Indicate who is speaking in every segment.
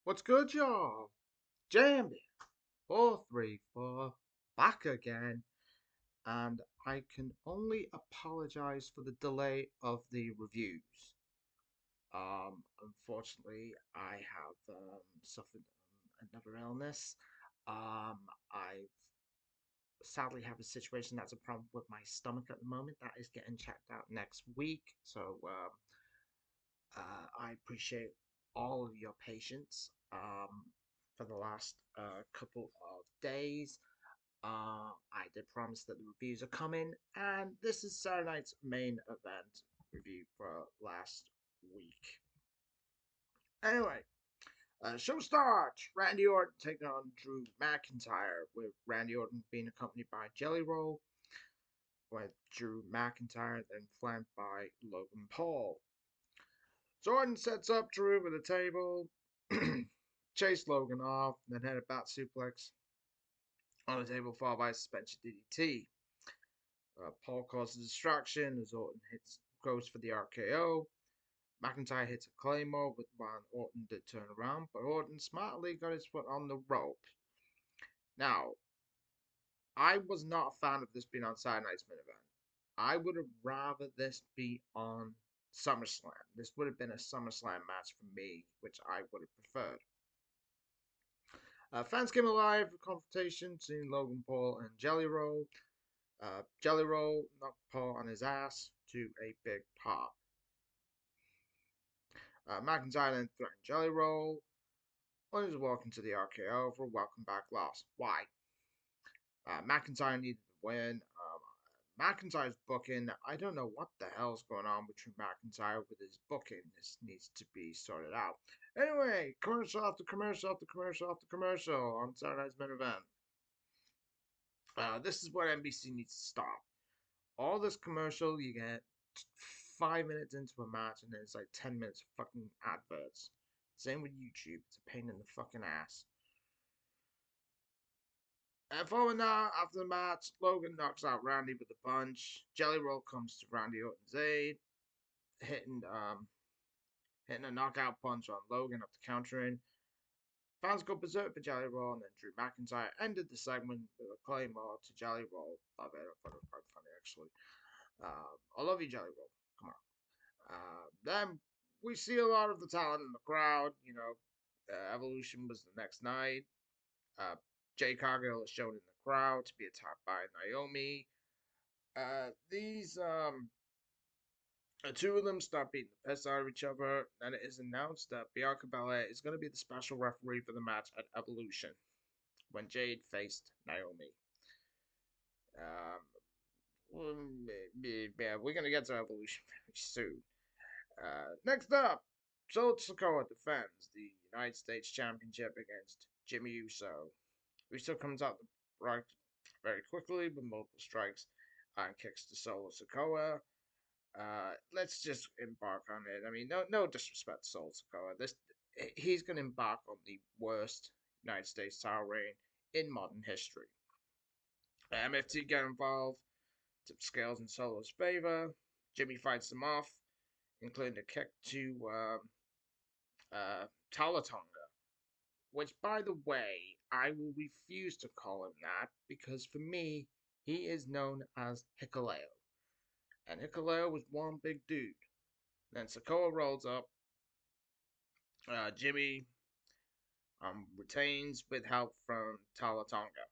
Speaker 1: What's good, y'all? Jammed it. 434 back again, and I can only apologize for the delay of the reviews. Unfortunately, I have suffered another illness. I sadly have a situation that's a problem with my stomach at the moment that is getting checked out next week. I appreciate all of your patience for the last couple of days. I did promise that the reviews are coming, and this is Saturday night's main event review for last week. Anyway, show starts. Randy Orton taking on Drew McIntyre, with Randy Orton being accompanied by Jelly Roll, with Drew McIntyre then flanked by Logan Paul. Jordan sets up Drew with a table, chased Logan off, then had a bat suplex on the table, followed by a suspension DDT. Paul causes a distraction as Orton goes for the RKO. McIntyre hits a claymore with one Orton did turn around, but Orton smartly got his foot on the rope. Now, I was not a fan of this being on Saturday Night's main event. I would have rather this be on SummerSlam. This would have been a SummerSlam match for me, which I would have preferred. Fans came alive for confrontation between Logan Paul and Jelly Roll. Jelly Roll knocked Paul on his ass to a big pop. McIntyre then threatened Jelly Roll when he was walking to the RKO for a welcome back loss. Why? McIntyre needed the win. McIntyre's booking, I don't know what the hell's going on between McIntyre with his booking. This needs to be sorted out. Anyway, commercial after commercial after commercial after commercial on Saturday Night's main event. This is what NBC needs to stop. All this commercial, you get 5 minutes into a match, and then it's like 10 minutes of fucking adverts. Same with YouTube. It's a pain in the fucking ass. And following that, after the match, Logan knocks out Randy with a punch. Jelly Roll comes to Randy Orton's aid, hitting hitting a knockout punch on Logan after countering. Fans go berserk for Jelly Roll, and then Drew McIntyre ended the segment with a claymore to Jelly Roll. I thought it was quite funny, actually. I love you, Jelly Roll. Come on. Then we see a lot of the talent in the crowd. Evolution was the next night. Uh, Jay Cargill is shown in the crowd to be attacked by Naomi. These two of them start beating the piss out of each other, and it is announced that Bianca Belair is going to be the special referee for the match at Evolution when Jade faced Naomi. Yeah, we're going to get to Evolution very soon. Next up, Solo Sikoa defends the United States Championship against Jimmy Uso. Uso comes out the right very quickly with multiple strikes and kicks to Solo Sikoa. Let's just embark on it. I mean, no disrespect to Solo Sikoa. He's going to embark on the worst United States title reign in modern history. MFT get involved, tip scales in Solo's favor. Jimmy fights them off, including a kick to Talatonga, which, by the way, I will refuse to call him that because for me, he is known as Hikuleo. And Hikuleo was one big dude. Then Sikoa rolls up. Jimmy retains with help from Talatonga.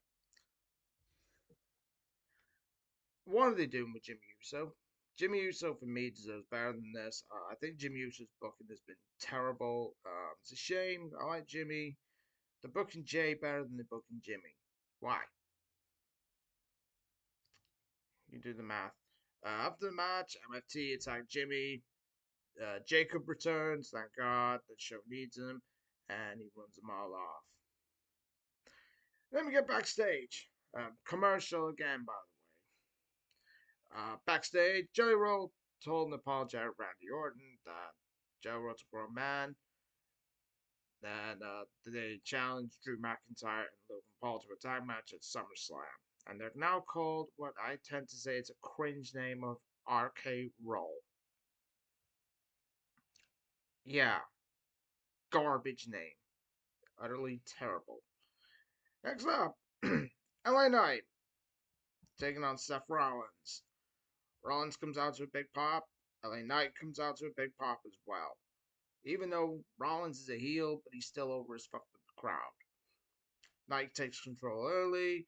Speaker 1: What are they doing with Jimmy Uso? Jimmy Uso, for me, deserves better than this. I think Jimmy Uso's booking has been terrible. It's a shame. I like Jimmy. They're booking Jay better than they're booking Jimmy. Why? You do the math. After the match, MFT attacked Jimmy. Jacob returns, thank God. The show needs him. And he runs them all off. Then we get backstage. Commercial again, by the way. Backstage, Jelly Roll told an apologetic Randy Orton that Jelly Roll's a grown man. And they challenged Drew McIntyre and Logan Paul to a tag match at SummerSlam. And they're now called what I tend to say is a cringe name of RK Roll. Yeah, garbage name. Utterly terrible. Next up, LA Knight taking on Seth Rollins. Rollins comes out to a big pop. LA Knight comes out to a big pop as well. Even though Rollins is a heel, but he's still over as fuck with the crowd. Knight takes control early,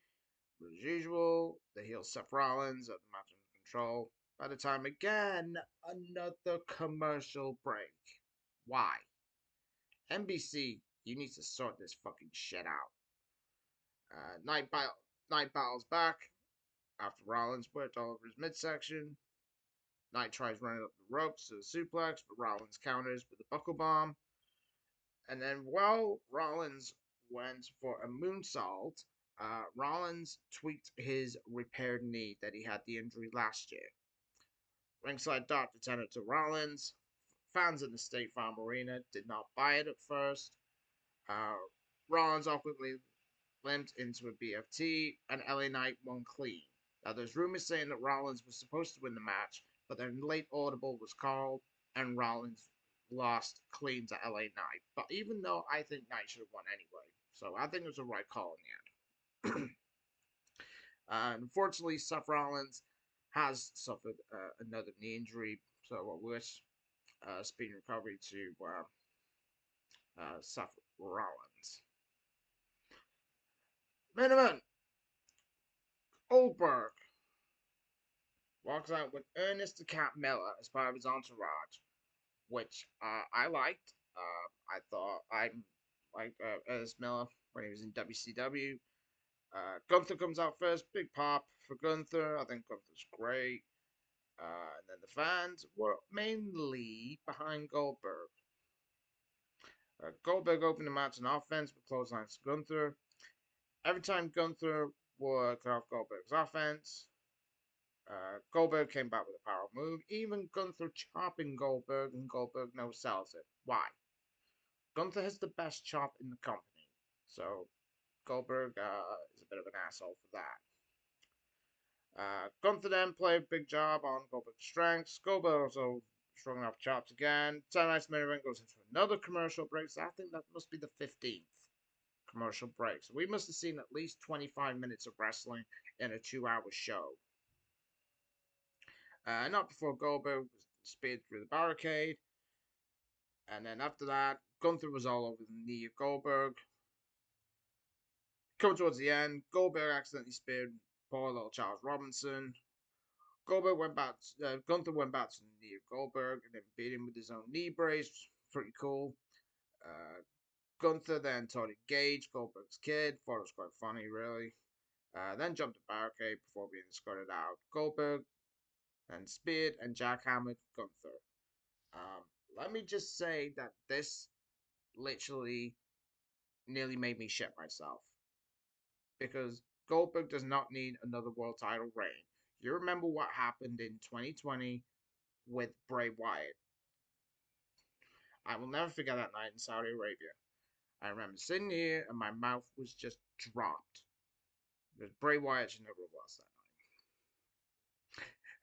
Speaker 1: as usual. The heel Seth Rollins at the match under control. By the time again, another commercial break. Why? NBC, you need to sort this fucking shit out. Knight battles back after Rollins worked all over his midsection. Knight tries running up the ropes to the suplex, but Rollins counters with a buckle bomb. And then while Rollins went for a moonsault, Rollins tweaked his repaired knee that he had the injury last year. Ringside Dr. attended to Rollins. Fans in the State Farm Arena did not buy it at first. Uh, Rollins awkwardly limped into a BFT, and LA Knight won clean. Now, there's rumors saying that Rollins was supposed to win the match, but then late audible was called, and Rollins lost clean to LA Knight. But even though I think Knight should have won anyway, so I think it was the right call in the end. Unfortunately, Seth Rollins has suffered another knee injury, so I wish speedy recovery to Seth Rollins. Main event: Goldberg walks out with Ernest the Cat Miller as part of his entourage, which I liked. I thought I liked Ernest Miller when he was in WCW. Gunther comes out first, big pop for Gunther. I think Gunther's great. And then the fans were mainly behind Goldberg. Goldberg opened the match on offense with clotheslines to Gunther. Every time Gunther would cut off Goldberg's offense, Goldberg came back with a power move. Even Gunther chopping Goldberg, and Goldberg no sells it. Why? Gunther has the best chop in the company, so Goldberg is a bit of an asshole for that. Gunther then played a big job on Goldberg's strengths. Goldberg also strong enough chops again. Tonight's main event goes into another commercial break, so I think that must be the 15th commercial break. So we must have seen at least 25 minutes of wrestling in a 2-hour show. Not before Goldberg was speared through the barricade. And then after that, Gunther was all over the knee of Goldberg. Coming towards the end, Goldberg accidentally speared poor little Charles Robinson. Gunther went back to the knee of Goldberg and then beat him with his own knee brace. Pretty cool. Gunther then taught Gage, Goldberg's kid. Thought it was quite funny, really. Then jumped the barricade before being escorted out. Goldberg then speared and jackhammered Gunther. Um, Let me just say that this literally nearly made me shit myself. Because Goldberg does not need another world title reign. You remember what happened in 2020 with Bray Wyatt. I will never forget that night in Saudi Arabia. I remember sitting here and my mouth was just dropped. Because Bray Wyatt should never have lost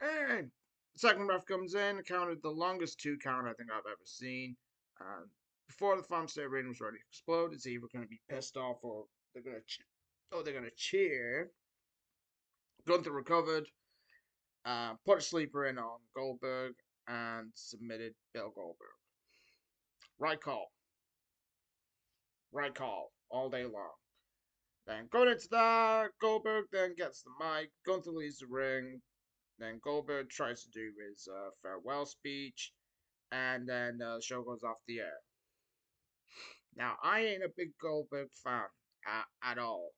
Speaker 1: that night. And the second ref comes in, counted the longest 2 count I think I've ever seen. Before the Farm State Arena was ready to explode, it's either going to be pissed off or they're going to cheer. Gunther recovered, put a sleeper in on Goldberg, and submitted Bill Goldberg. Right call. Right call. All day long. Then going into that, Goldberg then gets the mic. Gunther leaves the ring. Then Goldberg tries to do his farewell speech. And then the show goes off the air. Now, I ain't a big Goldberg fan at all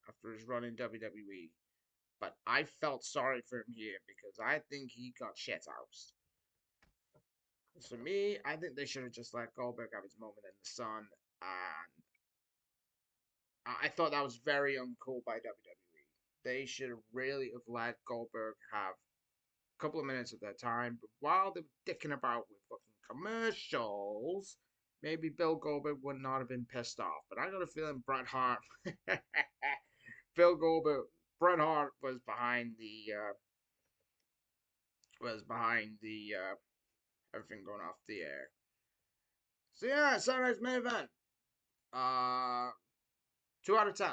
Speaker 1: after his run in WWE. But I felt sorry for him here because I think he got shit housed. For me, I think they should have just let Goldberg have his moment in the sun. And I thought that was very uncool by WWE. They should have really have let Goldberg have a couple of minutes of their time. But while they were dicking about with fucking commercials, maybe Bill Goldberg would not have been pissed off. But I got a feeling Bret Hart, Bret Hart was behind the everything going off the air. So yeah, Saturday's main event. Uh, 2 out of 10.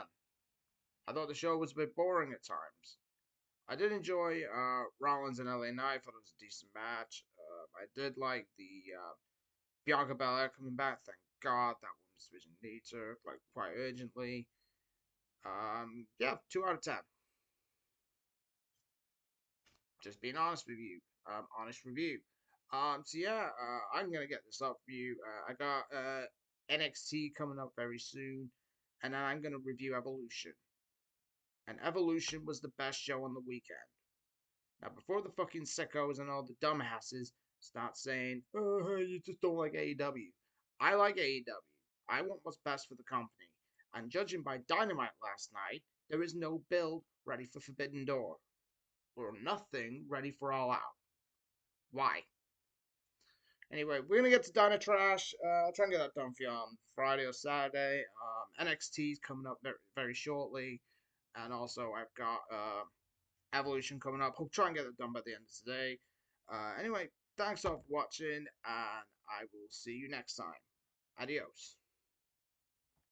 Speaker 1: I thought the show was a bit boring at times. I did enjoy Rollins and LA Knight. I thought it was a decent match. I did like the Bianca Belair coming back. Thank God that women's division needs her like quite urgently. Yeah, 2 out of 10. Just being honest with you. Honest review. So yeah, I'm gonna get this up for you. I got NXT coming up very soon, and then I'm gonna review Evolution. And Evolution was the best show on the weekend. Now, before the fucking sickos and all the dumbasses start saying, "Oh, you just don't like AEW," I like AEW. I want what's best for the company. And judging by Dynamite last night, there is no build ready for Forbidden Door, or nothing ready for All Out. Why? Anyway, we're gonna get to Dino Trash. I'll try and get that done for you on Friday or Saturday. NXT's coming up very shortly, and also I've got Evolution coming up. I'll try and get it done by the end of today. Anyway, thanks all for watching, and I will see you next time. Adios.